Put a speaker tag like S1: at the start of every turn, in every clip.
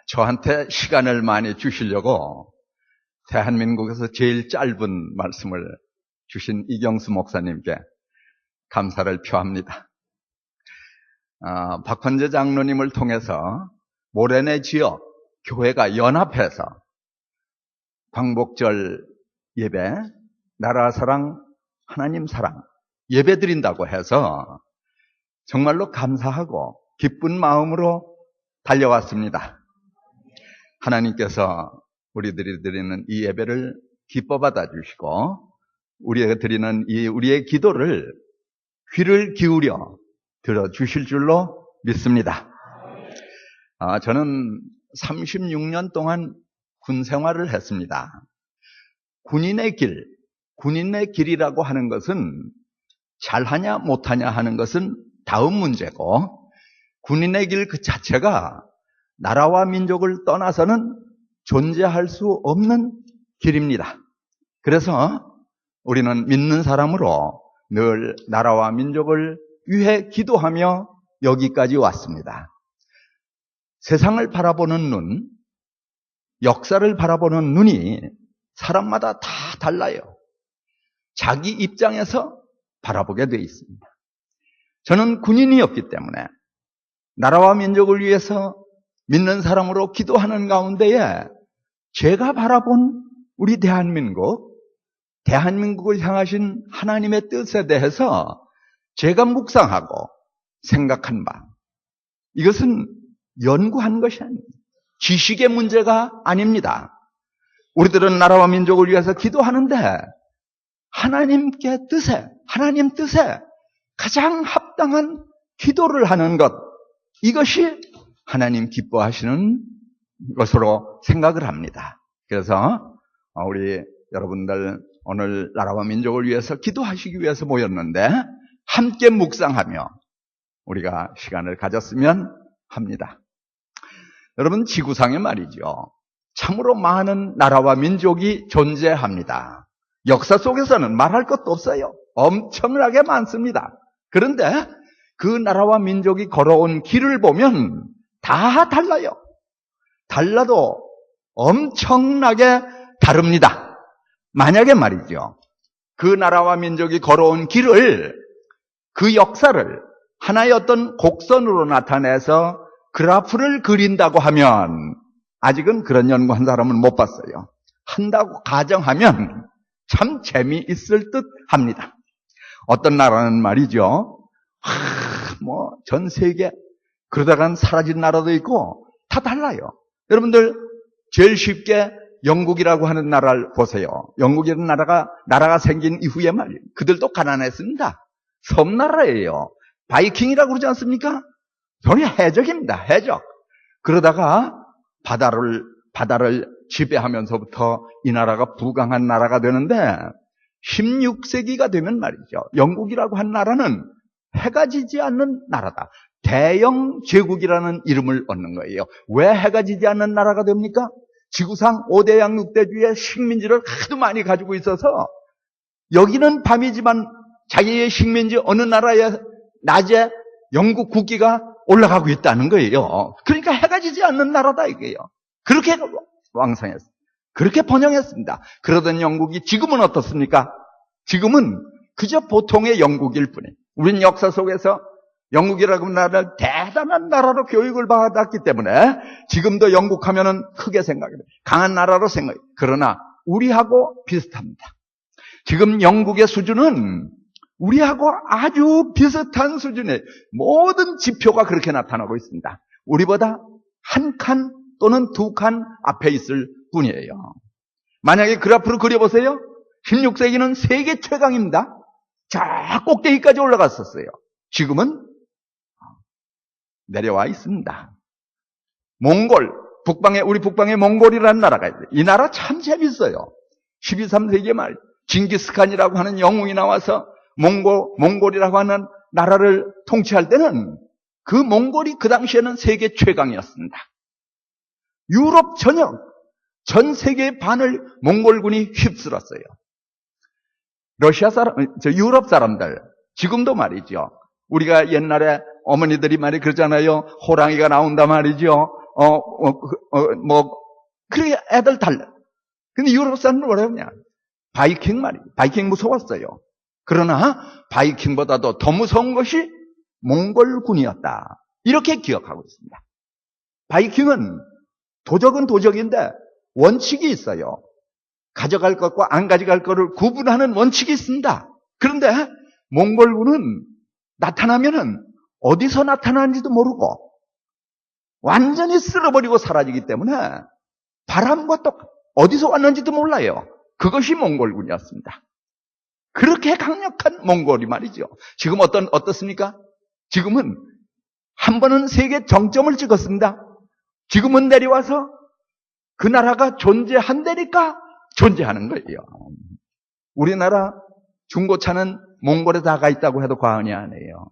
S1: 저한테 시간을 많이 주시려고 대한민국에서 제일 짧은 말씀을 주신 이경수 목사님께 감사를 표합니다. 박헌재 장로님을 통해서 모래내 지역 교회가 연합해서 광복절 예배, 나라 사랑, 하나님 사랑 예배 드린다고 해서 정말로 감사하고 기쁜 마음으로 달려왔습니다. 하나님께서 우리들이 드리는 이 예배를 기뻐 받아주시고 우리가 드리는 우리의 기도를 귀를 기울여 들어주실 줄로 믿습니다. 저는 36년 동안 군 생활을 했습니다. 군인의 길이라고 하는 것은 잘하냐 못하냐 하는 것은 다음 문제고, 군인의 길 그 자체가 나라와 민족을 떠나서는 존재할 수 없는 길입니다. 그래서 우리는 믿는 사람으로 늘 나라와 민족을 위해 기도하며 여기까지 왔습니다. 세상을 바라보는 눈, 역사를 바라보는 눈이 사람마다 다 달라요. 자기 입장에서 바라보게 되어 있습니다. 저는 군인이었기 때문에 나라와 민족을 위해서 믿는 사람으로 기도하는 가운데에 제가 바라본 우리 대한민국을 향하신 하나님의 뜻에 대해서 제가 묵상하고 생각한 바, 이것은 연구한 것이 아닙니다. 지식의 문제가 아닙니다. 우리들은 나라와 민족을 위해서 기도하는데 하나님 뜻에 가장 합당한 기도를 하는 것, 이것이 하나님 기뻐하시는 것으로 생각을 합니다. 그래서 우리 여러분들 오늘 나라와 민족을 위해서 기도하시기 위해서 모였는데 함께 묵상하며 우리가 시간을 가졌으면 합니다. 여러분, 지구상에 말이죠, 참으로 많은 나라와 민족이 존재합니다. 역사 속에서는 말할 것도 없어요. 엄청나게 많습니다. 그런데 그 나라와 민족이 걸어온 길을 보면 다 달라요. 달라도 엄청나게 다릅니다. 만약에 말이죠, 그 나라와 민족이 걸어온 길을, 그 역사를 하나의 어떤 곡선으로 나타내서 그래프를 그린다고 하면, 아직은 그런 연구한 사람은 못 봤어요. 한다고 가정하면 참 재미있을 듯 합니다. 어떤 나라는 말이죠, 전 세계, 그러다간 사라진 나라도 있고 다 달라요. 여러분들 제일 쉽게 영국이라고 하는 나라를 보세요. 영국이라는 나라가 생긴 이후에 말이에요, 그들도 가난했습니다. 섬나라예요. 바이킹이라고 그러지 않습니까? 전혀 해적입니다. 해적. 그러다가 바다를 지배하면서부터 이 나라가 부강한 나라가 되는데 16세기가 되면 말이죠, 영국이라고 한 나라는 해가 지지 않는 나라다. 대영 제국이라는 이름을 얻는 거예요. 왜 해가 지지 않는 나라가 됩니까? 지구상 5대 양육대주의 식민지를 하도 많이 가지고 있어서 여기는 밤이지만 자기의 식민지 어느 나라의 낮에 영국 국기가 올라가고 있다는 거예요. 그러니까 해가 지지 않는 나라다 이거예요. 그렇게 왕성했습니다. 그렇게 번영했습니다. 그러던 영국이 지금은 어떻습니까? 지금은 그저 보통의 영국일 뿐이에요. 우리는 역사 속에서 영국이라고 하는 나라를 대단한 나라로 교육을 받았기 때문에 지금도 영국 하면은 크게 생각해요. 강한 나라로 생각해요. 그러나 우리하고 비슷합니다. 지금 영국의 수준은 우리하고 아주 비슷한 수준의 모든 지표가 그렇게 나타나고 있습니다. 우리보다 한 칸 또는 두 칸 앞에 있을 뿐이에요. 만약에 그래프를 그려보세요. 16세기는 세계 최강입니다. 저 꼭대기까지 올라갔었어요. 지금은 내려와 있습니다. 우리 북방에 몽골이라는 나라가 있어요. 이 나라 참 재밌어요. 12, 3세기에 말 징기스칸이라고 하는 영웅이 나와서 몽골이라고 하는 나라를 통치할 때는 그 몽골이 그 당시에는 세계 최강이었습니다. 유럽 전 세계의 반을 몽골군이 휩쓸었어요. 유럽 사람들, 지금도 말이죠, 우리가 옛날에 어머니들이 말이 그러잖아요. 호랑이가 나온다 말이죠. 그렇게 애들 달래. 근데 유럽 사람은 뭐라 하냐? 바이킹 말이에요. 바이킹 무서웠어요. 그러나 바이킹보다도 더 무서운 것이 몽골군이었다. 이렇게 기억하고 있습니다. 바이킹은 도적은 도적인데 원칙이 있어요. 가져갈 것과 안 가져갈 것을 구분하는 원칙이 있습니다. 그런데 몽골군은 나타나면은 어디서 나타나는지도 모르고 완전히 쓸어버리고 사라지기 때문에 바람과 똑같 어디서 왔는지도 몰라요. 그것이 몽골군이었습니다. 그렇게 강력한 몽골이 말이죠. 지금 어떻습니까? 지금은 한 번은 세계 정점을 찍었습니다. 지금은 내려와서 그 나라가 존재한다니까 존재하는 거예요. 우리나라 중고차는 몽골에 다 가 있다고 해도 과언이 아니에요.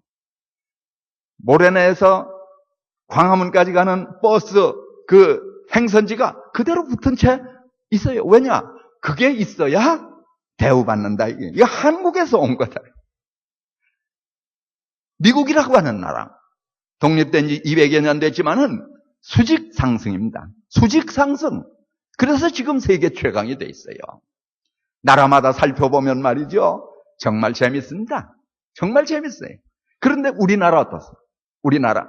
S1: 모래내에서 광화문까지 가는 버스 그 행선지가 그대로 붙은 채 있어요. 왜냐? 그게 있어야 대우받는다. 이게 한국에서 온 거다. 미국이라고 하는 나라. 독립된 지 200여 년 됐지만은 수직 상승입니다. 수직 상승. 그래서 지금 세계 최강이 돼 있어요. 나라마다 살펴보면 말이죠. 정말 재밌습니다. 정말 재밌어요. 그런데 우리나라 어떻습니까? 우리나라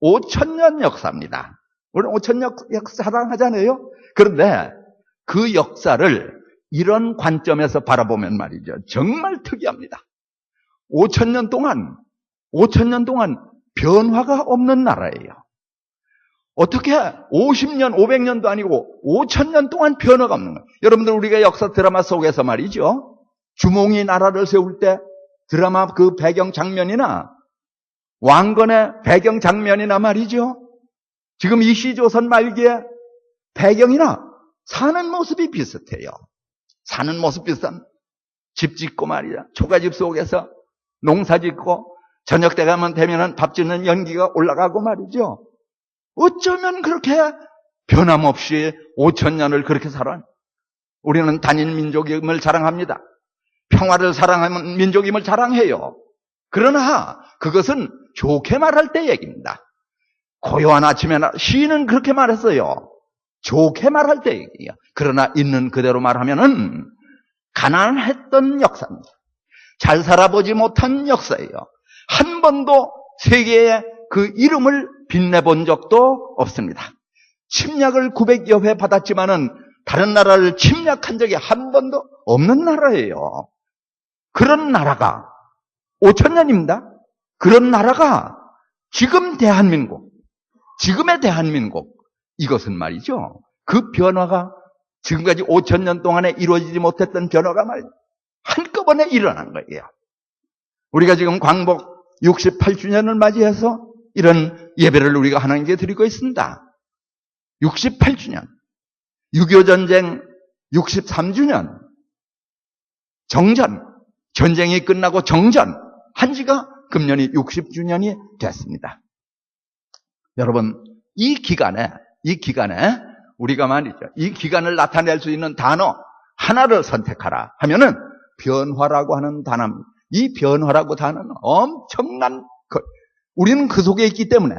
S1: 5,000년 역사입니다. 우리는 5,000년 역사 자랑하잖아요. 그런데 그 역사를 이런 관점에서 바라보면 말이죠. 정말 특이합니다. 5,000년 동안 변화가 없는 나라예요. 어떻게 50년, 500년도 아니고 5,000년 동안 변화가 없는 거예요. 여러분들 우리가 역사 드라마 속에서 말이죠. 주몽이 나라를 세울 때 드라마 그 배경 장면이나 왕건의 배경 장면이나 말이죠. 지금 이 시조선 말기에 배경이나 사는 모습이 비슷해요. 사는 모습 비슷한 집 짓고 말이야. 초가집 속에서 농사 짓고 저녁 때 가면 되면은 밥 짓는 연기가 올라가고 말이죠. 어쩌면 그렇게 변함없이 5,000년을 그렇게 살아. 우리는 단일 민족임을 자랑합니다. 평화를 사랑하는 민족임을 자랑해요. 그러나 그것은 좋게 말할 때 얘기입니다. 고요한 아침에 시인은 그렇게 말했어요. 좋게 말할 때 얘기예요. 그러나 있는 그대로 말하면은 가난했던 역사입니다. 잘 살아보지 못한 역사예요. 한 번도 세계에 그 이름을 빛내본 적도 없습니다. 침략을 900여 회 받았지만은 다른 나라를 침략한 적이 한 번도 없는 나라예요. 그런 나라가 5,000년입니다. 그런 나라가 지금 대한민국, 지금의 대한민국, 이것은 말이죠. 그 변화가 지금까지 5,000년 동안에 이루어지지 못했던 변화가 말이죠. 한꺼번에 일어난 거예요. 우리가 지금 광복 68주년을 맞이해서 이런 예배를 우리가 하나님께 드리고 있습니다. 68주년, 6.25 전쟁 63주년, 정전, 전쟁이 끝나고 정전 한 지가 금년이 60주년이 됐습니다. 여러분, 이 기간에 우리가 말이죠. 이 기간을 나타낼 수 있는 단어 하나를 선택하라 하면은 변화라고 하는 단어입니다. 이 변화라고 단어는 엄청난 것. 우리는 그 속에 있기 때문에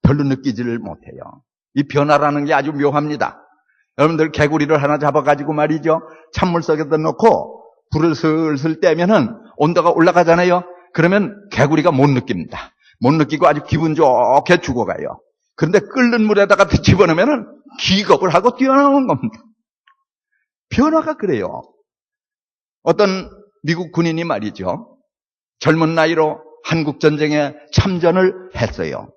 S1: 별로 느끼지를 못해요. 이 변화라는 게 아주 묘합니다. 여러분들 개구리를 하나 잡아가지고 말이죠. 찬물 속에다 넣고 불을 슬슬 떼면은 온도가 올라가잖아요. 그러면 개구리가 못 느낍니다. 못 느끼고 아주 기분 좋게 죽어가요. 그런데 끓는 물에다가 집어넣으면은 기겁을 하고 뛰어나오는 겁니다. 변화가 그래요. 어떤 미국 군인이 말이죠. 젊은 나이로 한국전쟁에 참전을 했어요.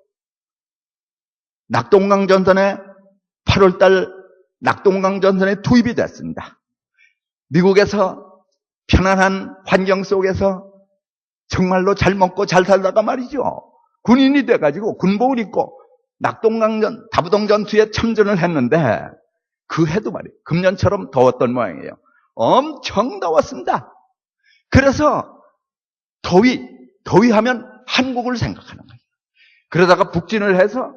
S1: 낙동강전선에 8월달 낙동강전선에 투입이 됐습니다. 미국에서 편안한 환경 속에서 정말로 잘 먹고 잘 살다가 말이죠. 군인이 돼가지고 군복을 입고 낙동강전, 다부동 전투에 참전을 했는데 그 해도 말이에요. 금년처럼 더웠던 모양이에요. 엄청 더웠습니다. 그래서 더위하면 한국을 생각하는 거예요. 그러다가 북진을 해서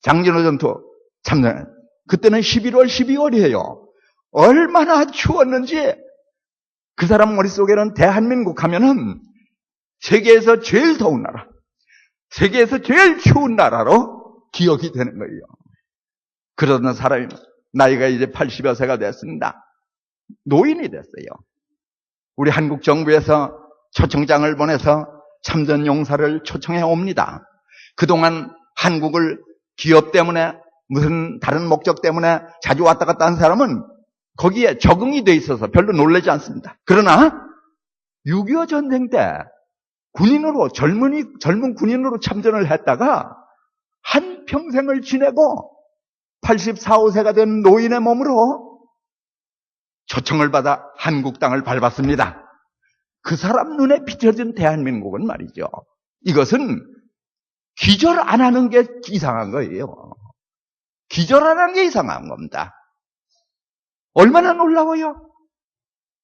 S1: 장진호 전투 참전. 그때는 11월, 12월이에요. 얼마나 추웠는지 그 사람 머릿속에는 대한민국 하면은 세계에서 제일 더운 나라, 세계에서 제일 추운 나라로 기억이 되는 거예요. 그러던 사람이 나이가 이제 80여 세가 됐습니다. 노인이 됐어요. 우리 한국 정부에서 초청장을 보내서 참전 용사를 초청해 옵니다. 그동안 한국을 기업 때문에 무슨 다른 목적 때문에 자주 왔다 갔다 한 사람은 거기에 적응이 돼 있어서 별로 놀라지 않습니다. 그러나 6.25 전쟁 때 군인으로 젊은 군인으로 참전을 했다가 한 평생을 지내고 84, 5세가 된 노인의 몸으로 초청을 받아 한국 땅을 밟았습니다. 그 사람 눈에 비춰진 대한민국은 말이죠. 이것은 기절 안 하는 게 이상한 거예요. 기절 안 하는 게 이상한 겁니다. 얼마나 놀라워요?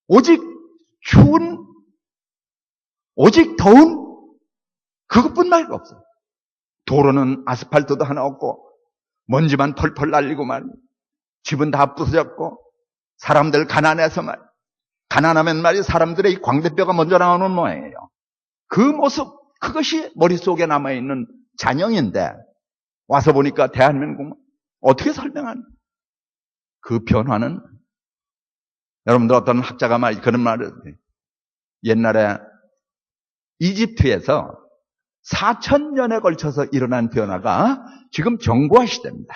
S1: 오직 추운, 오직 더운 그것뿐만 없어요. 도로는 아스팔트도 하나 없고 먼지만 펄펄 날리고 말이에요. 집은 다 부서졌고 사람들 가난해서 말이에요. 가난하면 말이에요. 사람들의 이 광대뼈가 먼저 나오는 모양이에요. 그 모습, 그것이 머릿속에 남아있는 잔영인데 와서 보니까 대한민국 어떻게 설명하는 그 변화는 여러분들 어떤 학자가 그런 말을 옛날에 이집트에서 4,000년에 걸쳐서 일어난 변화가 지금 정보화 시대입니다.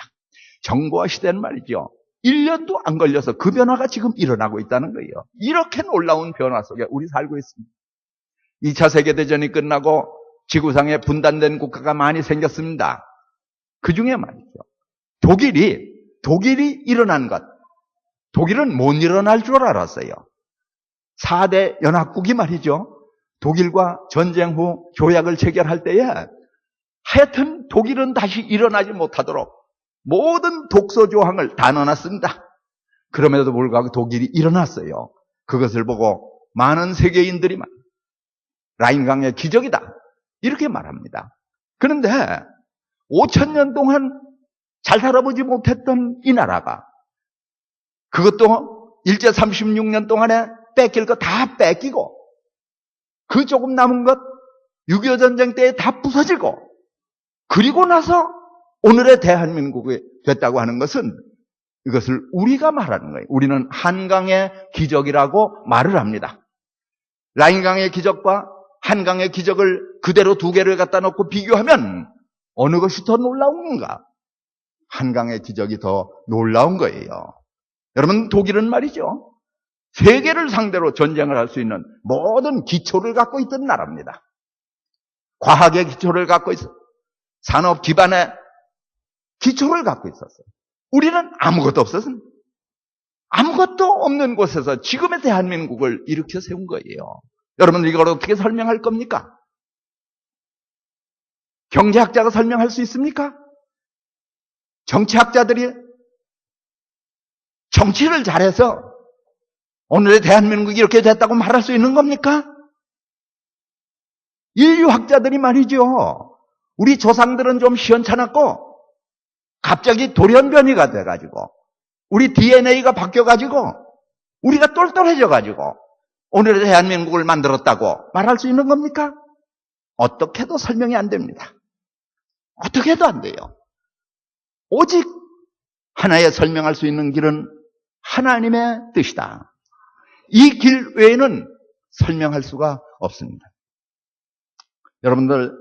S1: 정보화 시대는 말이죠. 1년도 안 걸려서 그 변화가 지금 일어나고 있다는 거예요. 이렇게 놀라운 변화 속에 우리 살고 있습니다. 2차 세계대전이 끝나고 지구상에 분단된 국가가 많이 생겼습니다. 그 중에 말이죠. 독일이 일어난 것. 독일은 못 일어날 줄 알았어요. 4대 연합국이 말이죠. 독일과 전쟁 후 조약을 체결할 때에 하여튼 독일은 다시 일어나지 못하도록 모든 독소 조항을 다 넣어놨습니다. 그럼에도 불구하고 독일이 일어났어요. 그것을 보고 많은 세계인들이 라인강의 기적이다 이렇게 말합니다. 그런데 5,000년 동안 잘 살아보지 못했던 이 나라가 그것도 일제 36년 동안에 뺏길 거 다 뺏기고 그 조금 남은 것 6.25 전쟁 때에 다 부서지고 그리고 나서 오늘의 대한민국이 됐다고 하는 것은 이것을 우리가 말하는 거예요. 우리는 한강의 기적이라고 말을 합니다. 라인강의 기적과 한강의 기적을 그대로 두 개를 갖다 놓고 비교하면 어느 것이 더 놀라운가? 한강의 기적이 더 놀라운 거예요. 여러분, 독일은 말이죠. 세계를 상대로 전쟁을 할 수 있는 모든 기초를 갖고 있던 나라입니다. 과학의 기초를 갖고 있었어요. 산업 기반의 기초를 갖고 있었어요. 우리는 아무것도 없었습니다. 아무것도 없는 곳에서 지금의 대한민국을 일으켜 세운 거예요. 여러분, 이걸 어떻게 설명할 겁니까? 경제학자가 설명할 수 있습니까? 정치학자들이 정치를 잘해서 오늘의 대한민국이 이렇게 됐다고 말할 수 있는 겁니까? 인류학자들이 말이죠. 우리 조상들은 좀 시원찮았고 갑자기 돌연변이가 돼가지고 우리 DNA가 바뀌어가지고 우리가 똘똘해져가지고 오늘의 대한민국을 만들었다고 말할 수 있는 겁니까? 어떻게 해도 설명이 안 됩니다. 어떻게 해도 안 돼요. 오직 하나의 설명할 수 있는 길은 하나님의 뜻이다. 이 길 외에는 설명할 수가 없습니다. 여러분들,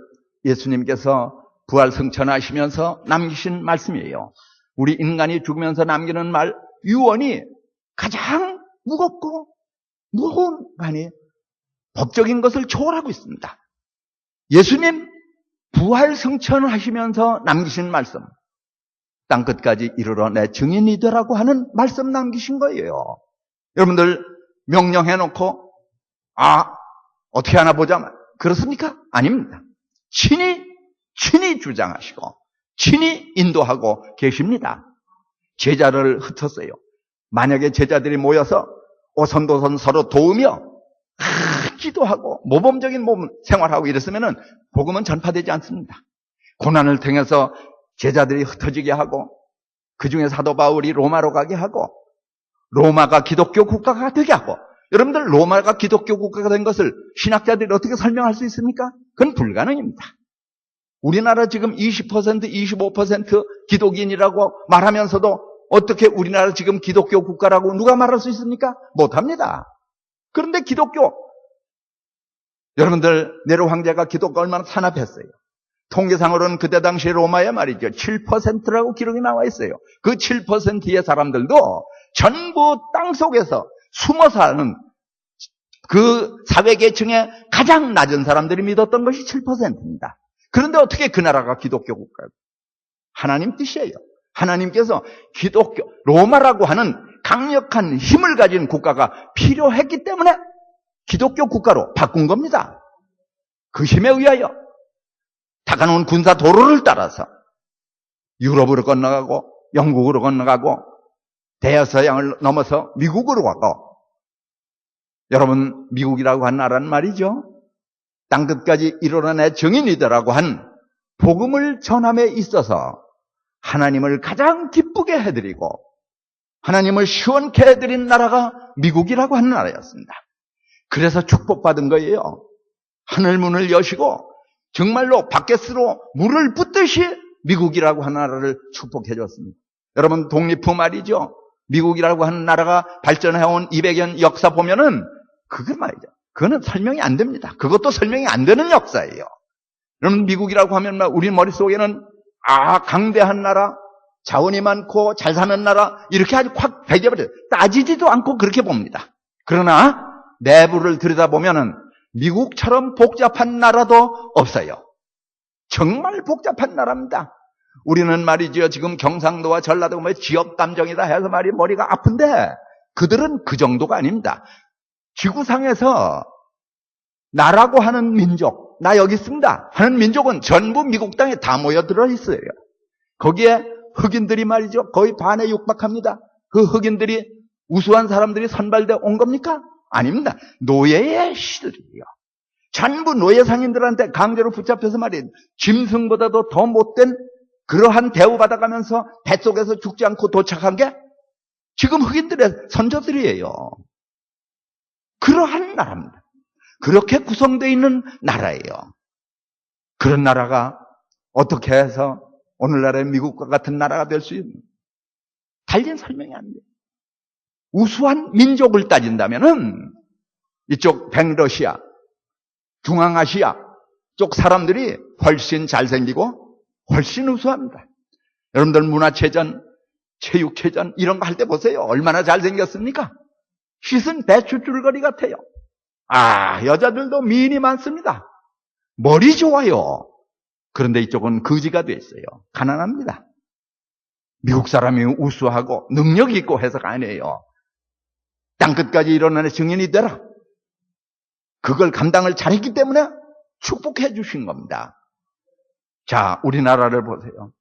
S1: 예수님께서 부활 승천하시면서 남기신 말씀이에요. 우리 인간이 죽으면서 남기는 말, 유언이 가장 무겁고 무거운 간이 법적인 것을 초월하고 있습니다. 예수님 부활 승천하시면서 남기신 말씀, 땅끝까지 이르러 내 증인이 되라고 하는 말씀 남기신 거예요. 여러분들 명령해놓고 어떻게 하나 보자 그렇습니까? 아닙니다. 친히 주장하시고 친히 인도하고 계십니다. 제자를 흩었어요. 만약에 제자들이 모여서 오선도선 서로 도우며 기도하고 모범적인 생활하고 이랬으면 복음은 전파되지 않습니다. 고난을 통해서 제자들이 흩어지게 하고 그중에 사도 바울이 로마로 가게 하고 로마가 기독교 국가가 되게 하고 여러분들 로마가 기독교 국가가 된 것을 신학자들이 어떻게 설명할 수 있습니까? 그건 불가능입니다. 우리나라 지금 20%, 25% 기독인이라고 말하면서도 어떻게 우리나라 지금 기독교 국가라고 누가 말할 수 있습니까? 못합니다. 그런데 기독교, 여러분들 네로 황제가 기독교 얼마나 탄압했어요. 통계상으로는 그때 당시 로마에 말이죠, 7%라고 기록이 나와 있어요. 그 7%의 사람들도 전부 땅속에서 숨어 사는 그 사회계층의 가장 낮은 사람들이 믿었던 것이 7%입니다. 그런데 어떻게 그 나라가 기독교 국가예요? 하나님 뜻이에요. 하나님께서 기독교, 로마라고 하는 강력한 힘을 가진 국가가 필요했기 때문에 기독교 국가로 바꾼 겁니다. 그 힘에 의하여 다가놓은 군사 도로를 따라서 유럽으로 건너가고 영국으로 건너가고 대서양을 넘어서 미국으로 가고, 여러분 미국이라고 한 나라는 말이죠, 땅끝까지 이르러내 증인이더라고 한 복음을 전함에 있어서 하나님을 가장 기쁘게 해드리고 하나님을 시원케 해드린 나라가 미국이라고 하는 나라였습니다. 그래서 축복받은 거예요. 하늘문을 여시고 정말로 바켓으로 물을 붓듯이 미국이라고 하는 나라를 축복해 줬습니다. 여러분 독립 후 말이죠, 미국이라고 하는 나라가 발전해온 200년 역사 보면은 그게 말이죠, 그거는 설명이 안 됩니다. 그것도 설명이 안 되는 역사예요. 여러분 미국이라고 하면 우리 머릿속에는 강대한 나라, 자원이 많고 잘 사는 나라, 이렇게 아주 확 배겨버려요. 따지지도 않고 그렇게 봅니다. 그러나 내부를 들여다보면은 미국처럼 복잡한 나라도 없어요. 정말 복잡한 나라입니다. 우리는 말이죠, 지금 경상도와 전라도 지역 감정이다 해서 머리가 아픈데 그들은 그 정도가 아닙니다. 지구상에서 나라고 하는 민족, 나 여기 있습니다 하는 민족은 전부 미국 땅에 다 모여들어 있어요. 거기에 흑인들이 말이죠, 거의 반에 육박합니다. 그 흑인들이 우수한 사람들이 선발돼 온 겁니까? 아닙니다. 노예의 시들이에요. 전부 노예 상인들한테 강제로 붙잡혀서 말이에요, 짐승보다도 더 못된 그러한 대우받아가면서 뱃속에서 죽지 않고 도착한 게 지금 흑인들의 선조들이에요. 그러한 나라입니다. 그렇게 구성되어 있는 나라예요. 그런 나라가 어떻게 해서 오늘날의 미국과 같은 나라가 될 수 있는, 달린 설명이 안 돼요. 우수한 민족을 따진다면은 이쪽 백러시아, 중앙아시아 쪽 사람들이 훨씬 잘생기고 훨씬 우수합니다. 여러분들 문화체전, 체육체전 이런 거 할 때 보세요. 얼마나 잘생겼습니까? 씻은 배추줄거리 같아요. 여자들도 미인이 많습니다. 머리 좋아요. 그런데 이쪽은 거지가 돼 있어요. 가난합니다. 미국 사람이 우수하고 능력 있고 해서가 아니에요. 땅끝까지 일어나는 증인이 되라. 그걸 감당을 잘했기 때문에 축복해 주신 겁니다. 자, 우리나라를 보세요.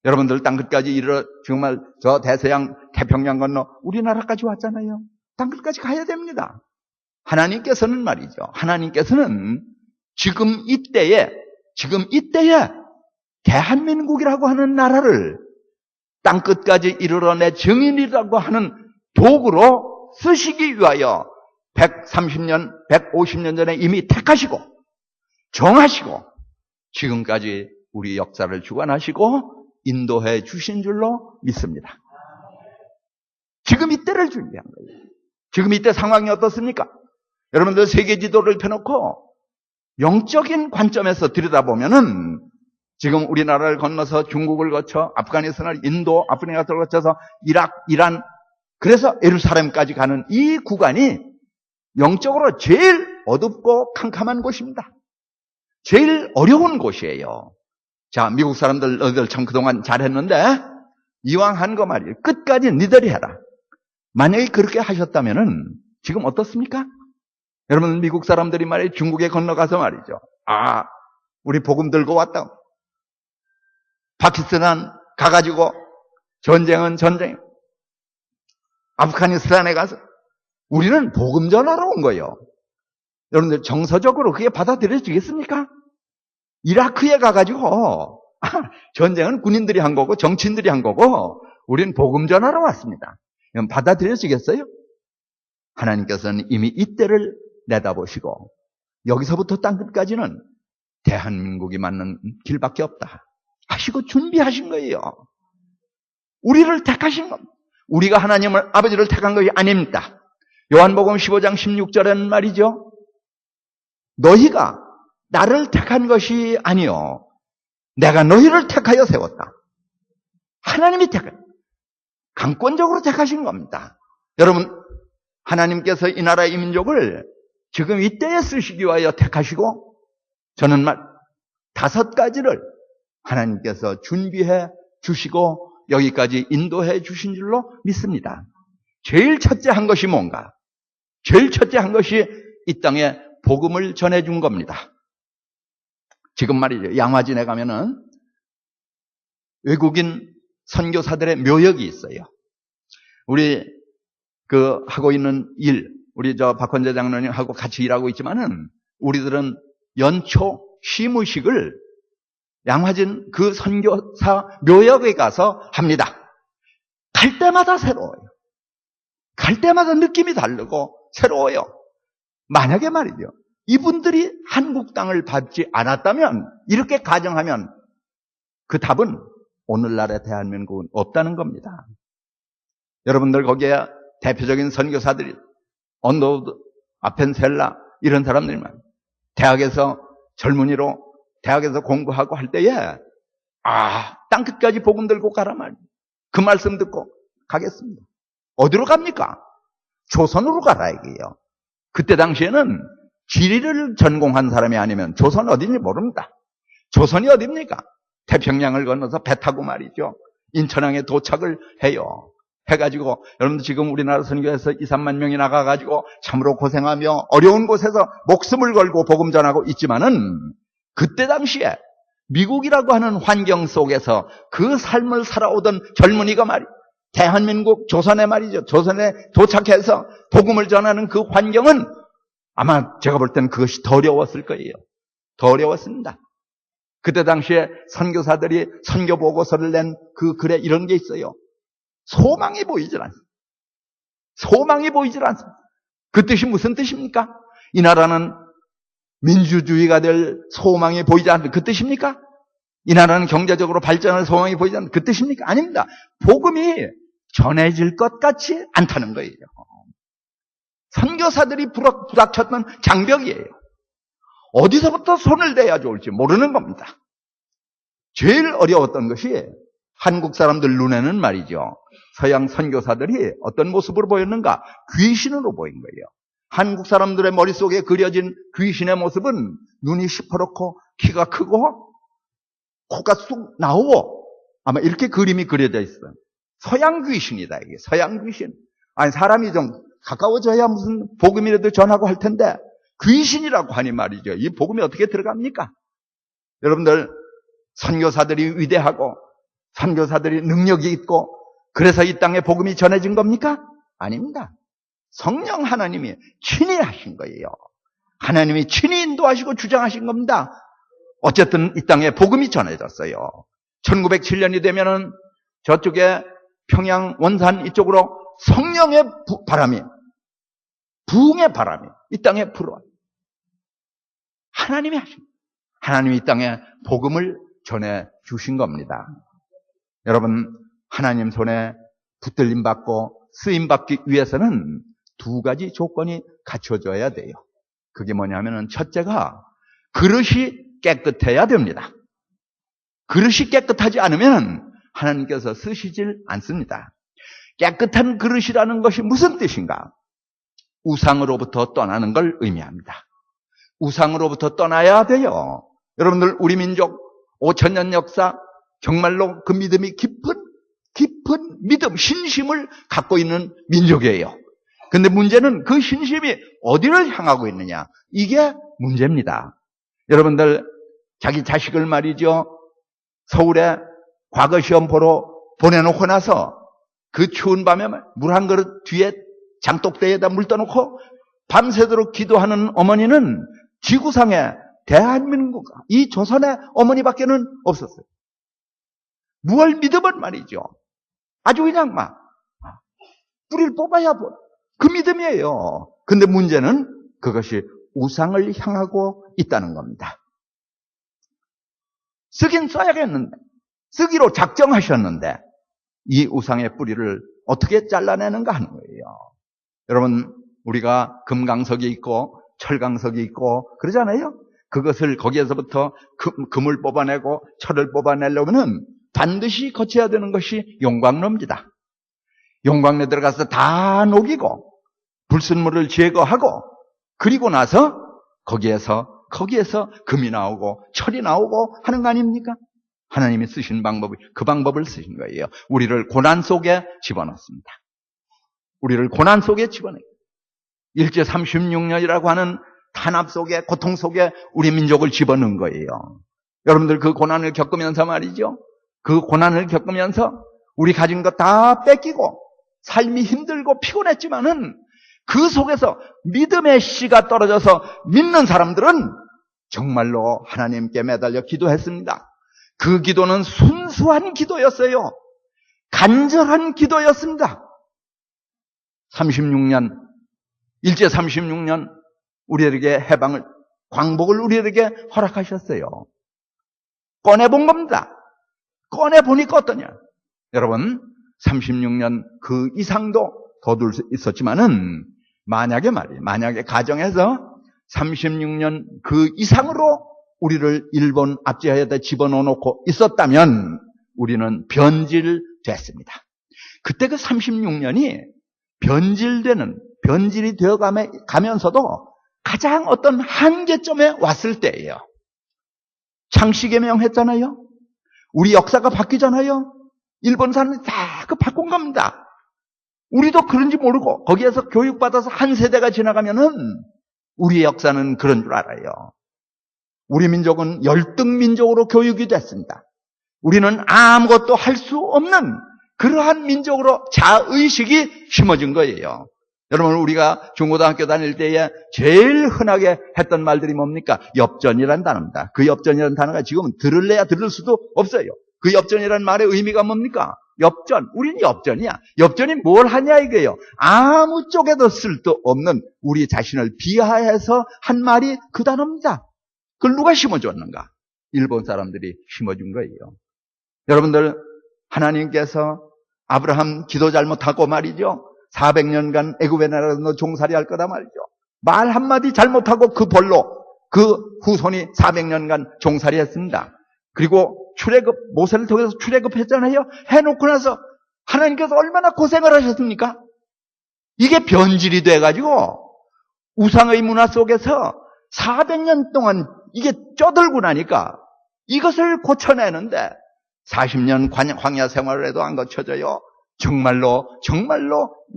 S1: 여러분들 땅끝까지 정말 저 대서양 태평양 건너 우리나라까지 왔잖아요. 땅끝까지 가야 됩니다. 하나님께서는 말이죠, 하나님께서는 지금 이때에 대한민국이라고 하는 나라를 땅끝까지 이르러내 증인이라고 하는 도구로 쓰시기 위하여 130년, 150년 전에 이미 택하시고 정하시고 지금까지 우리 역사를 주관하시고 인도해 주신 줄로 믿습니다. 지금 이때를 준비한 거예요. 지금 이때 상황이 어떻습니까? 여러분들 세계 지도를 펴놓고 영적인 관점에서 들여다보면은 지금 우리나라를 건너서 중국을 거쳐 아프가니스탄을, 인도, 아프리카를 거쳐서 이라크, 이란, 그래서 예루살렘까지 가는 이 구간이 영적으로 제일 어둡고 캄캄한 곳입니다. 제일 어려운 곳이에요. 자, 미국 사람들 너희들 참 그동안 잘했는데 이왕 한 거 말이에요. 끝까지 니들이 해라. 만약에 그렇게 하셨다면은 지금 어떻습니까? 여러분 미국 사람들이 말이에요, 중국에 건너가서 말이죠, 우리 복음 들고 왔다. 파키스탄 가가지고 전쟁은 전쟁. 아프가니스탄에 가서 우리는 복음 전하러 온 거예요. 여러분들 정서적으로 그게 받아들여지겠습니까? 이라크에 가가지고 전쟁은 군인들이 한 거고 정치인들이 한 거고 우리는 복음 전하러 왔습니다. 이건 받아들여지겠어요? 하나님께서는 이미 이때를 내다보시고 여기서부터 땅끝까지는 대한민국이 맞는 길밖에 없다 하시고 준비하신 거예요. 우리를 택하신 겁니다. 우리가 하나님을 아버지를 택한 것이 아닙니다. 요한복음 15장 16절에는 말이죠. 너희가 나를 택한 것이 아니요 내가 너희를 택하여 세웠다. 하나님이 강권적으로 택하신 겁니다. 여러분, 하나님께서 이 나라 이 민족을 지금 이때에 쓰시기 위하여 택하시고 저는 5가지를 하나님께서 준비해 주시고 여기까지 인도해 주신 줄로 믿습니다. 제일 첫째 한 것이 뭔가? 제일 첫째 한 것이 이 땅에 복음을 전해준 겁니다. 지금 말이죠. 양화진에 가면은 외국인 선교사들의 묘역이 있어요. 우리 하고 있는 일, 우리 박헌재 장로님하고 같이 일하고 있지만은 우리들은 연초 시무식을 양화진 그 선교사 묘역에 가서 합니다. 갈 때마다 새로워요. 갈 때마다 느낌이 다르고 새로워요. 만약에 말이죠. 이분들이 한국 땅을 밟지 않았다면, 이렇게 가정하면 그 답은 오늘날의 대한민국은 없다는 겁니다. 여러분들 거기에 대표적인 선교사들이 언더우드, 아펜셀라 이런 사람들만 대학에서 젊은이로 대학에서 공부하고 할 때에 땅끝까지 복음 들고 가라 말이에요. 그 말씀 듣고 가겠습니다. 어디로 갑니까? 조선으로 가라 이게요. 그때 당시에는 지리를 전공한 사람이 아니면 조선 어딘지 모릅니다. 조선이 어딥니까? 태평양을 건너서 배 타고 말이죠. 인천항에 도착을 해요. 해가지고 여러분들 지금 우리나라 선교에서 2, 3만 명이 나가가지고 참으로 고생하며 어려운 곳에서 목숨을 걸고 복음 전하고 있지만은 그때 당시에 미국이라고 하는 환경 속에서 그 삶을 살아오던 젊은이가 대한민국 조선에 말이죠. 조선에 도착해서 복음을 전하는 그 환경은 아마 제가 볼 때는 그것이 더 어려웠을 거예요. 더 어려웠습니다. 그때 당시에 선교사들이 선교 보고서를 낸 그 글에 이런 게 있어요. 소망이 보이질 않습니다. 소망이 보이질 않습니다. 그 뜻이 무슨 뜻입니까? 이 나라는 민주주의가 될 소망이 보이지 않는 그 뜻입니까? 이 나라는 경제적으로 발전할 소망이 보이지 않는 그 뜻입니까? 아닙니다. 복음이 전해질 것 같지 않다는 거예요. 선교사들이 부닥쳤던 장벽이에요. 어디서부터 손을 대야 좋을지 모르는 겁니다. 제일 어려웠던 것이 한국 사람들 눈에는 말이죠. 서양 선교사들이 어떤 모습으로 보였는가? 귀신으로 보인 거예요. 한국 사람들의 머릿속에 그려진 귀신의 모습은 눈이 시퍼렇고 키가 크고 코가 쑥 나오고 아마 이렇게 그림이 그려져 있어요. 서양 귀신이다 이게. 서양 귀신. 아니 사람이 좀 가까워져야 무슨 복음이라도 전하고 할 텐데 귀신이라고 하니 말이죠. 이 복음이 어떻게 들어갑니까? 여러분들 선교사들이 위대하고 선교사들이 능력이 있고 그래서 이 땅에 복음이 전해진 겁니까? 아닙니다. 성령 하나님이 친히 하신 거예요. 하나님이 친히 인도하시고 주장하신 겁니다. 어쨌든 이 땅에 복음이 전해졌어요. 1907년이 되면은 저쪽에 평양 원산 이쪽으로 성령의 바람이, 부흥의 바람이 이 땅에 불어와요. 하나님이 하신 거예요. 하나님이 이 땅에 복음을 전해 주신 겁니다. 여러분, 하나님 손에 붙들림 받고 쓰임 받기 위해서는 2가지 조건이 갖춰져야 돼요. 그게 뭐냐면은 첫째가 그릇이 깨끗해야 됩니다. 그릇이 깨끗하지 않으면 하나님께서 쓰시질 않습니다. 깨끗한 그릇이라는 것이 무슨 뜻인가? 우상으로부터 떠나는 걸 의미합니다. 우상으로부터 떠나야 돼요. 여러분들 우리 민족 5,000년 역사 정말로 그 믿음이 깊은 믿음, 신심을 갖고 있는 민족이에요. 근데 문제는 그 신심이 어디를 향하고 있느냐? 이게 문제입니다. 여러분들 자기 자식을 말이죠. 서울에 과거 시험 보러 보내놓고 나서 그 추운 밤에 물 한 그릇 뒤에 장독대에다 물 떠놓고 밤새도록 기도하는 어머니는 지구상에 대한민국, 이 조선의 어머니밖에는 없었어요. 무얼 믿음은 말이죠. 아주 그냥 뿌리를 뽑아야 그 믿음이에요. 근데 문제는 그것이 우상을 향하고 있다는 겁니다. 쓰긴 써야겠는데, 쓰기로 작정하셨는데 이 우상의 뿌리를 어떻게 잘라내는가 하는 거예요. 여러분, 우리가 금강석이 있고 철강석이 있고 그러잖아요. 그것을 거기에서부터 금을 뽑아내고 철을 뽑아내려면 반드시 거쳐야 되는 것이 용광로입니다. 용광로에 들어가서 다 녹이고 불순물을 제거하고 그리고 나서 거기에서 금이 나오고 철이 나오고 하는 거 아닙니까? 하나님이 쓰신 방법이 그 방법을 쓰신 거예요. 우리를 고난 속에 집어넣습니다. 우리를 고난 속에 집어넣어요. 일제 36년이라고 하는 탄압 속에, 고통 속에 우리 민족을 집어넣은 거예요. 여러분들 그 고난을 겪으면서 말이죠. 그 고난을 겪으면서 우리 가진 것 다 뺏기고 삶이 힘들고 피곤했지만은 그 속에서 믿음의 씨가 떨어져서 믿는 사람들은 정말로 하나님께 매달려 기도했습니다. 그 기도는 순수한 기도였어요. 간절한 기도였습니다. 36년, 일제 36년 우리에게 해방을, 광복을 우리에게 허락하셨어요. 꺼내본 겁니다. 꺼내보니까 어떠냐? 여러분, 36년 그 이상도 거둘 수 있었지만은 만약에 가정에서 36년 그 이상으로 우리를 일본 압제하에다 집어넣어놓고 있었다면 우리는 변질됐습니다. 그때 그 36년이 변질이 되어가면서도 가장 어떤 한계점에 왔을 때예요. 창씨개명 했잖아요. 우리 역사가 바뀌잖아요. 일본 사람들이 다 그 바꾼 겁니다. 우리도 그런지 모르고 거기에서 교육받아서 한 세대가 지나가면은 우리의 역사는 그런 줄 알아요. 우리 민족은 열등민족으로 교육이 됐습니다. 우리는 아무것도 할 수 없는 그러한 민족으로 자의식이 심어진 거예요. 여러분, 우리가 중고등학교 다닐 때에 제일 흔하게 했던 말들이 뭡니까? 엽전이라는 단어입니다. 그 엽전이라는 단어가 지금은 들을래야 들을 수도 없어요. 그 엽전이라는 말의 의미가 뭡니까? 엽전. 우리는 엽전이야. 엽전이 뭘 하냐 이거예요. 아무 쪽에도 쓸데없는 우리 자신을 비하해서 한 말이 그 단어입니다. 그걸 누가 심어줬는가? 일본 사람들이 심어준 거예요. 여러분들, 하나님께서 아브라함 기도 잘못하고 말이죠. 400년간 애굽에 나라에서 종살이 할 거다 말이죠. 말 한마디 잘못하고 그 벌로 그 후손이 400년간 종살이 했습니다. 그리고 모세를 통해서 출애굽했잖아요. 해놓고 나서 하나님께서 얼마나 고생을 하셨습니까? 이게 변질이 돼가지고 우상의 문화 속에서 400년 동안 이게 쪄들고 나니까 이것을 고쳐내는데 40년 광야 생활을 해도 안 고쳐져요. 정말로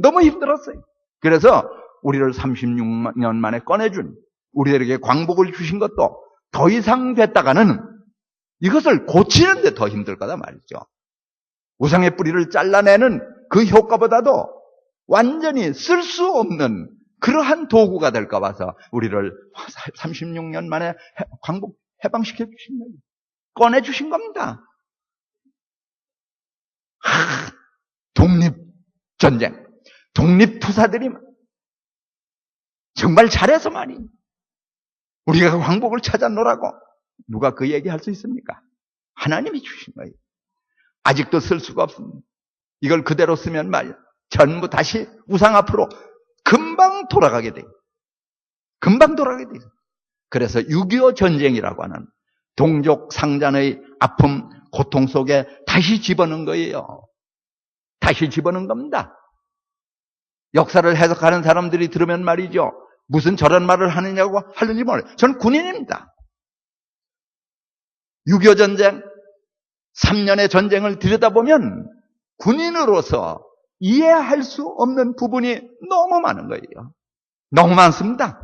S1: 너무 힘들었어요. 그래서 우리를 36년 만에 꺼내준, 우리들에게 광복을 주신 것도 더 이상 됐다가는 이것을 고치는데 더 힘들 거다 말이죠. 우상의 뿌리를 잘라내는 그 효과보다도 완전히 쓸 수 없는 그러한 도구가 될까 봐서 우리를 36년 만에 광복 해방시켜 주신 거예요. 꺼내 주신 겁니다. 독립전쟁, 독립투사들이 정말 잘해서 말이에요. 우리가 광복을 찾아놓으라고 누가 그 얘기할 수 있습니까? 하나님이 주신 거예요. 아직도 쓸 수가 없습니다. 이걸 그대로 쓰면 말이야 전부 다시 우상 앞으로 금방 돌아가게 돼요. 금방 돌아가게 돼요. 그래서 6.25 전쟁이라고 하는 동족 상잔의 아픔, 고통 속에 다시 집어넣은 거예요. 다시 집어넣은 겁니다. 역사를 해석하는 사람들이 들으면 말이죠. 무슨 저런 말을 하느냐고 하는지 몰라요. 저는 군인입니다. 6.25 전쟁, 3년의 전쟁을 들여다보면 군인으로서 이해할 수 없는 부분이 너무 많은 거예요. 너무 많습니다.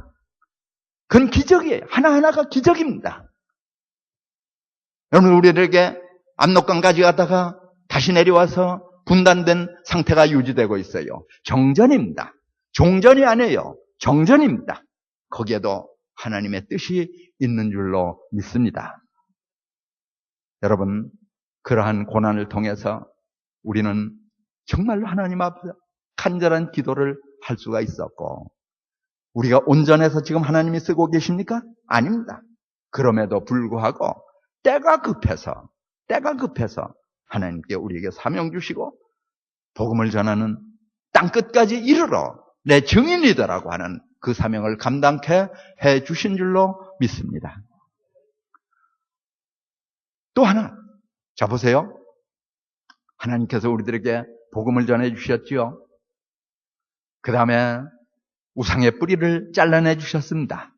S1: 그건 기적이에요. 하나하나가 기적입니다. 여러분, 우리에게 압록강까지 가다가 다시 내려와서 분단된 상태가 유지되고 있어요. 정전입니다. 종전이 아니에요. 정전입니다. 거기에도 하나님의 뜻이 있는 줄로 믿습니다. 여러분, 그러한 고난을 통해서 우리는 정말로 하나님 앞에 간절한 기도를 할 수가 있었고, 우리가 온전해서 지금 하나님이 쓰고 계십니까? 아닙니다. 그럼에도 불구하고 때가 급해서 하나님께 우리에게 사명 주시고 복음을 전하는 땅끝까지 이르러 내 증인이더라고 하는 그 사명을 감당케 해 주신 줄로 믿습니다. 또 하나, 자 보세요. 하나님께서 우리들에게 복음을 전해 주셨지요. 그 다음에 우상의 뿌리를 잘라내 주셨습니다.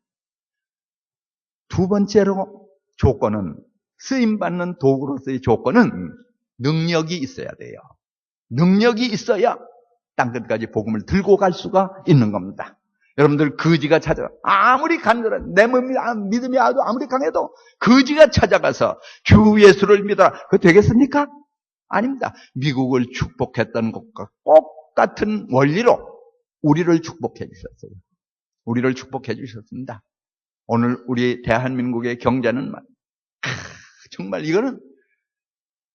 S1: 두 번째로 조건은, 쓰임받는 도구로서의 조건은 능력이 있어야 돼요. 능력이 있어야 땅끝까지 복음을 들고 갈 수가 있는 겁니다. 여러분들 거지가 찾아, 아무리 간절한 내 믿음이 아무리 강해도 거지가 찾아가서 주 예수를 믿어라, 그거 되겠습니까? 아닙니다. 미국을 축복했던 것과 똑같은 원리로 우리를 축복해 주셨어요. 우리를 축복해 주셨습니다. 오늘 우리 대한민국의 경제는 정말 이거는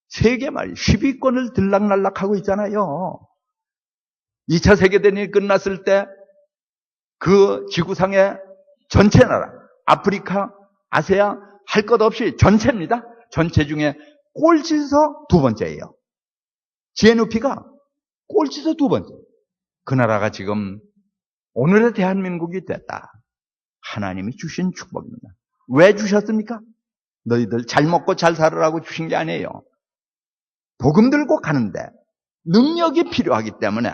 S1: 세계 말이 10위권을 들락날락하고 있잖아요. 2차 세계대전이 끝났을 때 그 지구상의 전체 나라, 아프리카, 아세아 할 것 없이 전체입니다. 전체 중에 꼴찌서 두 번째예요. GNP가 꼴찌서 두 번째. 그 나라가 지금 오늘의 대한민국이 됐다. 하나님이 주신 축복입니다. 왜 주셨습니까? 너희들 잘 먹고 잘 살으라고 주신 게 아니에요. 복음 들고 가는데 능력이 필요하기 때문에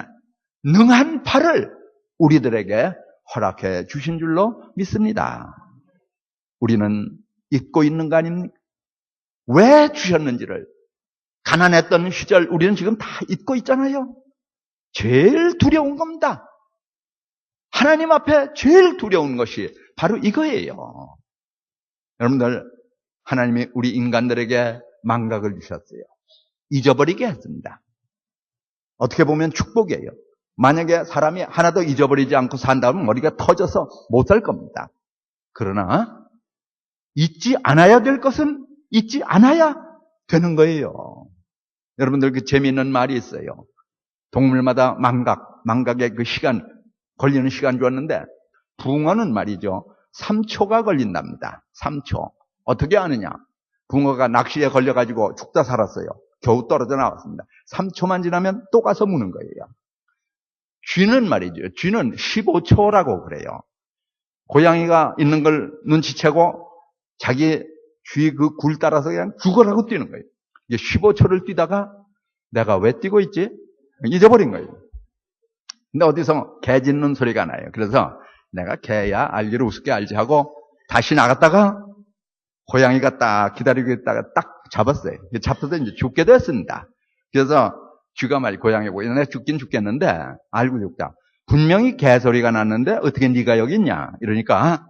S1: 능한 팔을 우리들에게 허락해 주신 줄로 믿습니다. 우리는 잊고 있는 거 아닙니까? 왜 주셨는지를 가난했던 시절 우리는 지금 다 잊고 있잖아요. 제일 두려운 겁니다. 하나님 앞에 제일 두려운 것이 바로 이거예요. 여러분들, 하나님이 우리 인간들에게 망각을 주셨어요. 잊어버리게 했습니다. 어떻게 보면 축복이에요. 만약에 사람이 하나도 잊어버리지 않고 산다면 머리가 터져서 못 살 겁니다. 그러나 잊지 않아야 될 것은 잊지 않아야 되는 거예요. 여러분들, 그 재미있는 말이 있어요. 동물마다 망각의 그 시간, 걸리는 시간 주었는데 붕어는 말이죠, 3초가 걸린답니다. 3초. 어떻게 아느냐? 붕어가 낚시에 걸려가지고 죽다 살았어요. 겨우 떨어져 나왔습니다. 3초만 지나면 또 가서 무는 거예요. 쥐는 말이죠, 쥐는 15초라고 그래요. 고양이가 있는 걸 눈치채고 자기 쥐 그 굴 따라서 그냥 죽어라고 뛰는 거예요. 이제 15초를 뛰다가 내가 왜 뛰고 있지? 잊어버린 거예요. 근데 어디서 개 짖는 소리가 나요. 그래서 내가 개야 알기를 우습게 알지 하고 다시 나갔다가 고양이가 딱 기다리고 있다가 딱 잡았어요. 잡혀서 이제 죽게 됐습니다. 그래서 쥐가 말이 고양이 보고 내가 죽긴 죽겠는데 알고 죽자. 분명히 개 소리가 났는데 어떻게 네가 여기 있냐? 이러니까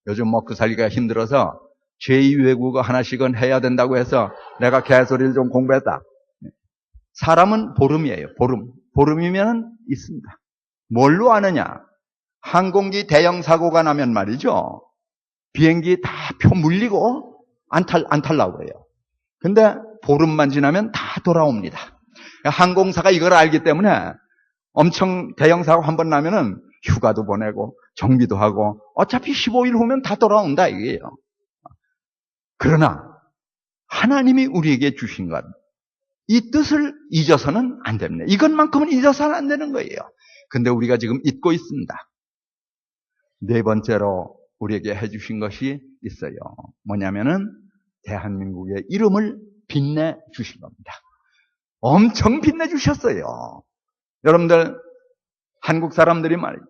S1: 요즘 먹고 살기가 힘들어서 제2외국어 하나씩은 해야 된다고 해서 내가 개 소리를 좀 공부했다. 사람은 보름이에요. 보름이면 있습니다. 뭘로 아느냐? 항공기 대형 사고가 나면 말이죠, 비행기 다 표 물리고 안 탈라고 해요. 근데 보름만 지나면 다 돌아옵니다. 항공사가 이걸 알기 때문에 엄청 대형 사고 한 번 나면은 휴가도 보내고 정비도 하고 어차피 15일 후면 다 돌아온다 이게요. 그러나 하나님이 우리에게 주신 것, 이 뜻을 잊어서는 안 됩니다. 이것만큼은 잊어서는 안 되는 거예요. 근데 우리가 지금 잊고 있습니다. 네 번째로 우리에게 해주신 것이 있어요. 뭐냐면은 대한민국의 이름을 빛내 주신 겁니다. 엄청 빛내 주셨어요. 여러분들, 한국 사람들이 말이죠,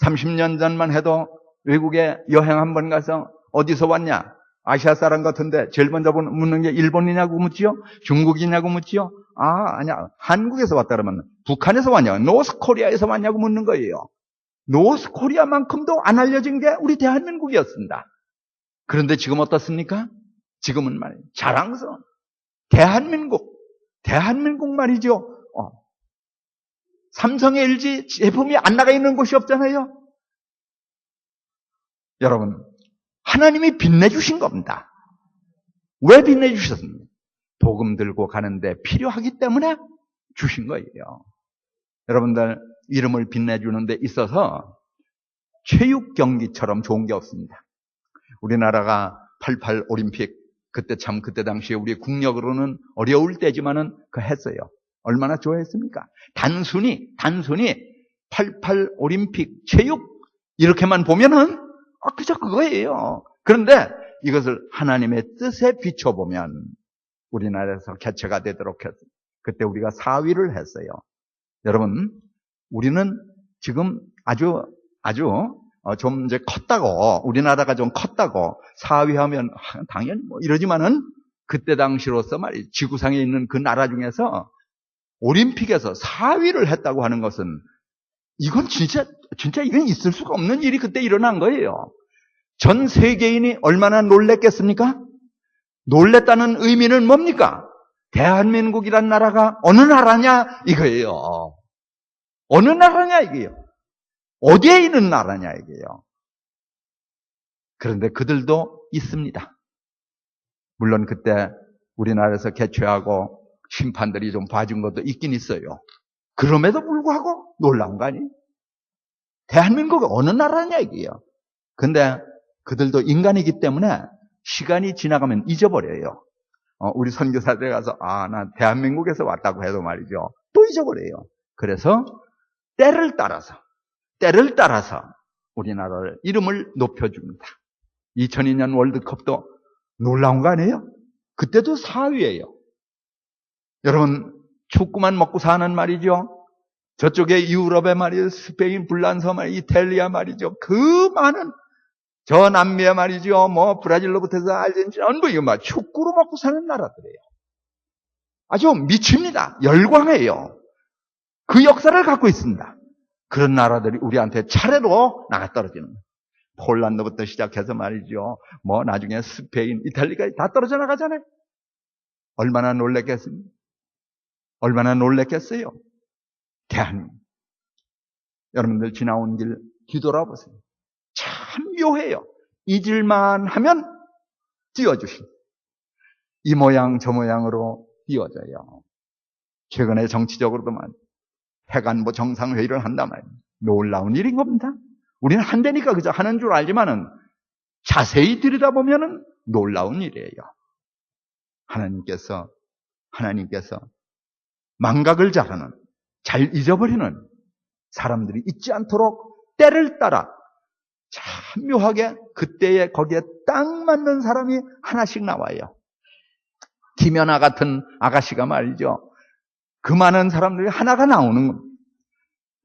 S1: 30년 전만 해도 외국에 여행 한번 가서 어디서 왔냐? 아시아 사람 같은데 제일 먼저 묻는 게 일본이냐고 묻지요? 중국이냐고 묻지요? 아니야. 한국에서 왔다 그러면 북한에서 왔냐고, 노스코리아에서 왔냐고 묻는 거예요. 노스코리아만큼도 안 알려진 게 우리 대한민국이었습니다. 그런데 지금 어떻습니까? 지금은 말이에요, 자랑스러운 대한민국 말이죠. 삼성, LG 제품이 안 나가 있는 곳이 없잖아요. 여러분, 하나님이 빛내주신 겁니다. 왜 빛내주셨습니까? 복음 들고 가는데 필요하기 때문에 주신 거예요. 여러분들, 이름을 빛내주는 데 있어서 체육 경기처럼 좋은 게 없습니다. 우리나라가 88 올림픽 그때 당시에 우리 국력으로는 어려울 때지만은 했어요. 얼마나 좋아했습니까? 단순히 88 올림픽 체육 이렇게만 보면은 그저 그거예요. 그런데 이것을 하나님의 뜻에 비춰보면 우리나라에서 개최가 되도록 했어요. 그때 우리가 4위를 했어요. 여러분, 우리는 지금 아주 좀 이제 컸다고, 우리나라가 좀 컸다고 4위 하면 당연히 이러지만은 그때 당시로서 말이죠. 지구상에 있는 그 나라 중에서 올림픽에서 4위를 했다고 하는 것은 이건 진짜 이건 있을 수가 없는 일이 그때 일어난 거예요. 전 세계인이 얼마나 놀랬겠습니까? 놀랬다는 의미는 뭡니까? 대한민국이란 나라가 어느 나라냐 이거예요. 어느 나라냐 이게요. 어디에 있는 나라냐 이게요. 그런데 그들도 있습니다. 물론 그때 우리나라에서 개최하고 심판들이 좀 봐준 것도 있긴 있어요. 그럼에도 불구하고 놀라운 거 아니에요? 대한민국이 어느 나라냐 이게요. 근데 그들도 인간이기 때문에 시간이 지나가면 잊어버려요. 우리 선교사들에 가서 나 대한민국에서 왔다고 해도 말이죠. 또 잊어버려요. 그래서 때를 따라서 우리나라를 이름을 높여줍니다. 2002년 월드컵도 놀라운 거 아니에요? 그때도 4위예요. 여러분 축구만 먹고 사는 말이죠. 저쪽에 유럽에 말이죠. 스페인, 불란서 말이죠. 이탈리아 말이죠. 그 많은 저 남미에 말이죠. 브라질로부터 해서 아르헨티나, 이거 막 축구로 먹고 사는 나라들이에요. 아주 미칩니다. 열광해요. 그 역사를 갖고 있습니다. 그런 나라들이 우리한테 차례로 나가 떨어지는 거예요. 폴란드부터 시작해서 말이죠. 나중에 스페인, 이탈리아까지 다 떨어져 나가잖아요. 얼마나 놀랬겠습니까? 얼마나 놀랬겠어요? 대한민국. 여러분들 지나온 길 뒤돌아보세요. 참 묘해요. 잊을만 하면 띄워주신. 이 모양 저 모양으로 띄워져요. 최근에 정치적으로도 해관보 정상회의를 한단 말이에요. 놀라운 일인 겁니다. 우리는 한대니까 그저 하는 줄 알지만은 자세히 들여다보면은 놀라운 일이에요. 하나님께서 망각을 잘하는, 잘 잊어버리는 사람들이 있지 않도록 때를 따라 참 묘하게 그때에 거기에 딱 맞는 사람이 하나씩 나와요. 김연아 같은 아가씨가 말이죠. 그 많은 사람들이 하나가 나오는 겁니다.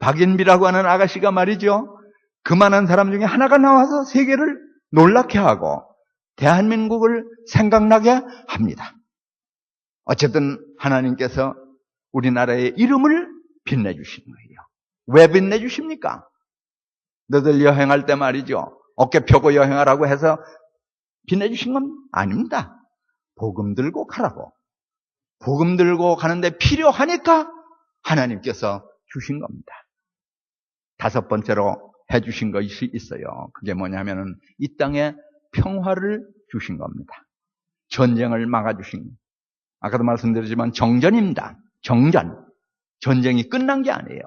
S1: 박인비라고 하는 아가씨가 말이죠. 그 많은 사람 중에 하나가 나와서 세계를 놀랍게 하고 대한민국을 생각나게 합니다. 어쨌든 하나님께서 우리나라의 이름을 빛내주시는 거예요. 왜 빛내주십니까? 너들 여행할 때 말이죠. 어깨 펴고 여행하라고 해서 빛내주신 건 아닙니다. 복음 들고 가라고. 복음 들고 가는데 필요하니까 하나님께서 주신 겁니다. 5번째로 해주신 것이 있어요. 그게 뭐냐면은 이 땅에 평화를 주신 겁니다. 전쟁을 막아주신 겁니다. 아까도 말씀드렸지만 정전입니다. 정전. 전쟁이 끝난 게 아니에요.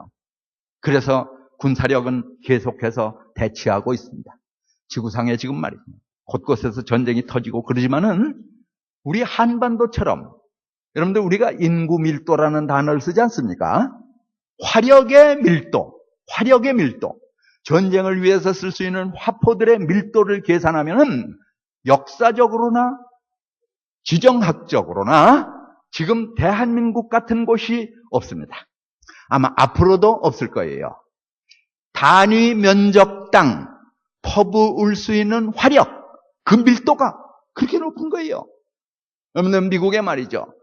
S1: 그래서 군사력은 계속해서 대치하고 있습니다. 지구상에 지금 말이죠. 곳곳에서 전쟁이 터지고 그러지만은 우리 한반도처럼 여러분들 우리가 인구 밀도라는 단어를 쓰지 않습니까? 화력의 밀도. 전쟁을 위해서 쓸 수 있는 화포들의 밀도를 계산하면은 역사적으로나 지정학적으로나 지금 대한민국 같은 곳이 없습니다. 아마 앞으로도 없을 거예요. 단위 면적 땅 퍼부을 수 있는 화력, 그 밀도가 그렇게 높은 거예요. 여러분 미국에 말이죠.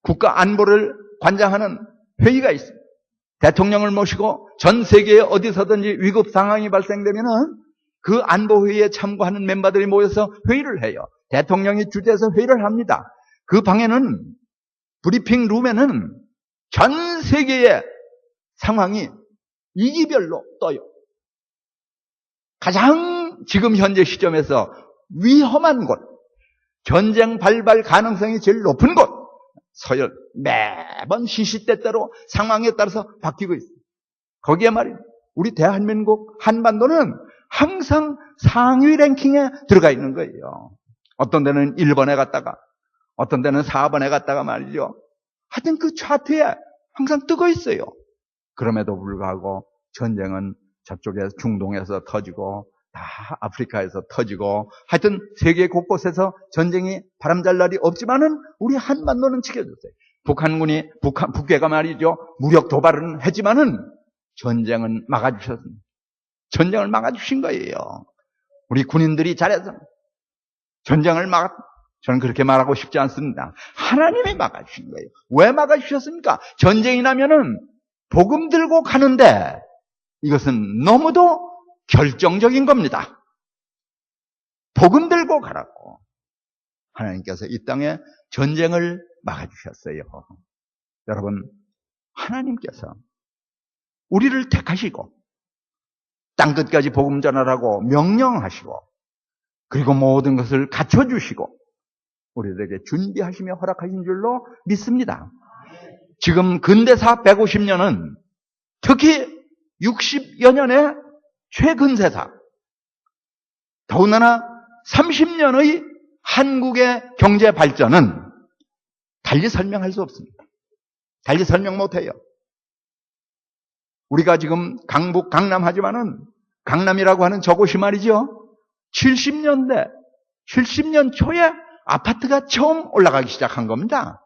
S1: 국가 안보를 관장하는 회의가 있습니다. 대통령을 모시고 전 세계에 어디서든지 위급 상황이 발생되면은 그 안보회의에 참고하는 멤버들이 모여서 회의를 해요. 대통령이 주재해서 회의를 합니다. 그 방에는 브리핑 룸에는 전 세계의 상황이 위기별로 떠요. 가장 지금 현재 시점에서 위험한 곳, 전쟁 발발 가능성이 제일 높은 곳, 서열 매번 시시때때로 상황에 따라서 바뀌고 있어요. 거기에 말이에요. 우리 대한민국 한반도는 항상 상위 랭킹에 들어가 있는 거예요. 어떤 데는 1번에 갔다가 어떤 데는 4번에 갔다가 말이죠. 하여튼 그 차트에 항상 뜨고 있어요. 그럼에도 불구하고 전쟁은 저쪽에 중동에서 터지고 다 아프리카에서 터지고 하여튼 세계 곳곳에서 전쟁이 바람잘 날이 없지만은 우리 한반도는 지켜줬어요. 북괴가 말이죠. 무력 도발은 했지만은 전쟁은 막아주셨습니다. 전쟁을 막아주신 거예요. 우리 군인들이 잘해서 전쟁을 저는 그렇게 말하고 싶지 않습니다. 하나님이 막아주신 거예요. 왜 막아주셨습니까? 전쟁이 나면은 복음 들고 가는데 이것은 너무도 결정적인 겁니다. 복음 들고 가라고 하나님께서 이 땅에 전쟁을 막아주셨어요. 여러분, 하나님께서 우리를 택하시고 땅끝까지 복음 전하라고 명령하시고 그리고 모든 것을 갖춰주시고 우리들에게 준비하시며 허락하신 줄로 믿습니다. 지금 근대사 150년은 특히 60여 년의 최근세사, 더군다나 30년의 한국의 경제 발전은 달리 설명할 수 없습니다. 달리 설명 못해요. 우리가 지금 강북, 강남 하지만은 강남이라고 하는 저곳이 말이죠. 70년 초에 아파트가 처음 올라가기 시작한 겁니다.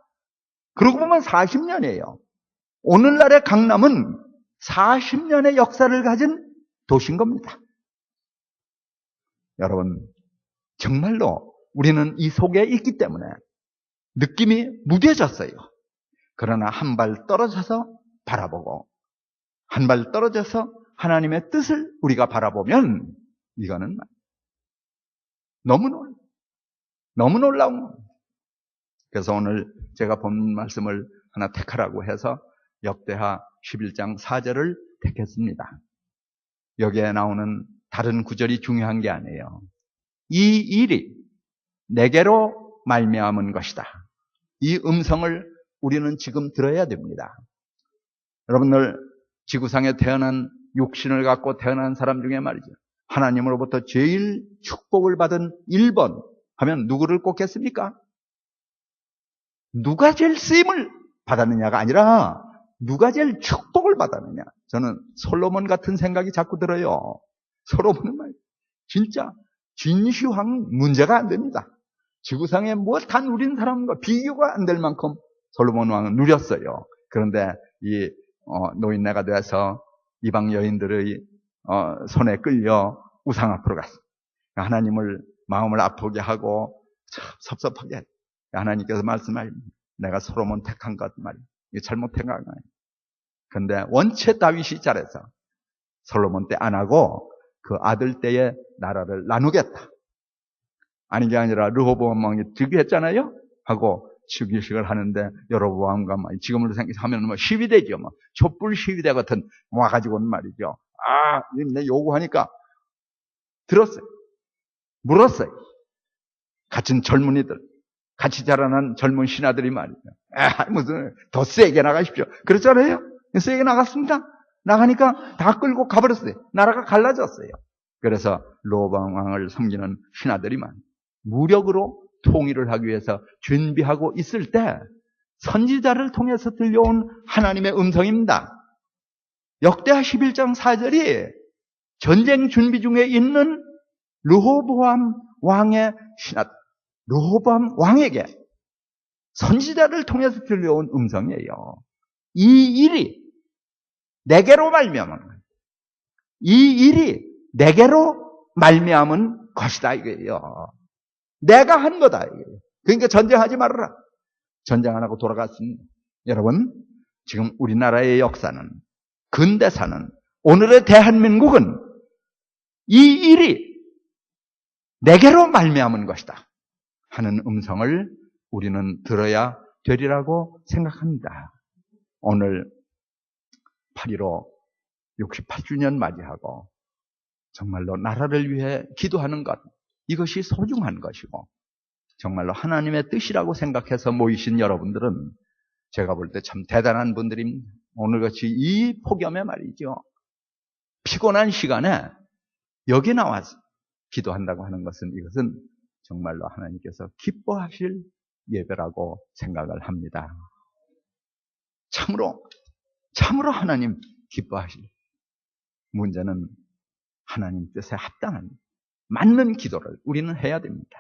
S1: 그러고 보면 40년이에요. 오늘날의 강남은 40년의 역사를 가진 도시인 겁니다. 여러분, 정말로 우리는 이 속에 있기 때문에 느낌이 무뎌졌어요. 그러나 한 발 떨어져서 바라보고 한 발 떨어져서 하나님의 뜻을 우리가 바라보면 이거는 너무 놀라운 겁니다. 그래서 오늘 제가 본 말씀을 하나 택하라고 해서 역대하 11장 4절을 택했습니다. 여기에 나오는 다른 구절이 중요한 게 아니에요. 이 일이 내게로 말미암은 것이다. 이 음성을 우리는 지금 들어야 됩니다. 여러분들 지구상에 태어난 육신을 갖고 태어난 사람 중에 말이죠. 하나님으로부터 제일 축복을 받은 1번 하면 누구를 꼽겠습니까? 누가 제일 쓰임을 받았느냐가 아니라 누가 제일 축복을 받았느냐. 저는 솔로몬 같은 생각이 자꾸 들어요. 솔로몬은 말이죠. 진짜 진시황 문제가 안 됩니다. 지구상에 단 누린 사람과 비교가 안 될 만큼 솔로몬 왕은 누렸어요. 그런데 이 노인네가 돼서 이방 여인들의 손에 끌려 우상 앞으로 갔어요. 하나님을 마음을 아프게 하고 참 섭섭하게 했어요. 하나님께서 말씀하십니다. 내가 솔로몬 택한 것 말이에요. 이게 잘못한 거 아니에요. 그런데 원체 다윗이 잘해서 솔로몬 때 안 하고 그 아들 때에 나라를 나누겠다. 아닌 게 아니라 르호보암 왕이 즉위했잖아요. 하고 즉위식을 하는데 여로보암과 지금으로 생각하면 뭐 시위대죠. 뭐 촛불 시위대 같은 와가지고는 말이죠. 내 요구하니까 들었어요. 물었어요. 같은 젊은이들, 같이 자라난 젊은 신하들이 말이죠. 무슨 더 세게 나가십시오. 그렇잖아요. 세게 나갔습니다. 나가니까 다 끌고 가버렸어요. 나라가 갈라졌어요. 그래서 르호보암 왕을 섬기는 신하들이만 무력으로 통일을 하기 위해서 준비하고 있을 때 선지자를 통해서 들려온 하나님의 음성입니다. 역대하 11장 4절이 전쟁 준비 중에 있는 르호보암 왕의 신하, 르호보암 왕에게 선지자를 통해서 들려온 음성이에요. 이 일이 내게로 말미암은 거예요. 이 일이 내게로 말미암은 것이다 이거예요. 내가 한 거다 이거예요. 그러니까 전쟁하지 말아라. 전쟁 안 하고 돌아갔습니다. 여러분, 지금 우리나라의 역사는, 근대사는, 오늘의 대한민국은 이 일이 내게로 말미암은 것이다 하는 음성을 우리는 들어야 되리라고 생각합니다. 오늘 8.15 68주년 맞이하고 정말로 나라를 위해 기도하는 것, 이것이 소중한 것이고 정말로 하나님의 뜻이라고 생각해서 모이신 여러분들은 제가 볼 때 참 대단한 분들입니다. 오늘같이 이 폭염에 말이죠. 피곤한 시간에 여기 나와서 기도한다고 하는 것은 이것은 정말로 하나님께서 기뻐하실 예배라고 생각을 합니다. 참으로 하나님 기뻐하실. 문제는 하나님 뜻에 합당한, 맞는 기도를 우리는 해야 됩니다.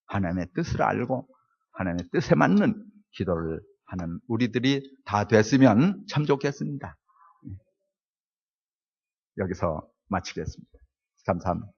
S1: 하나님의 뜻을 알고 하나님의 뜻에 맞는 기도를 하는 우리들이 다 됐으면 참 좋겠습니다. 여기서 마치겠습니다. 감사합니다.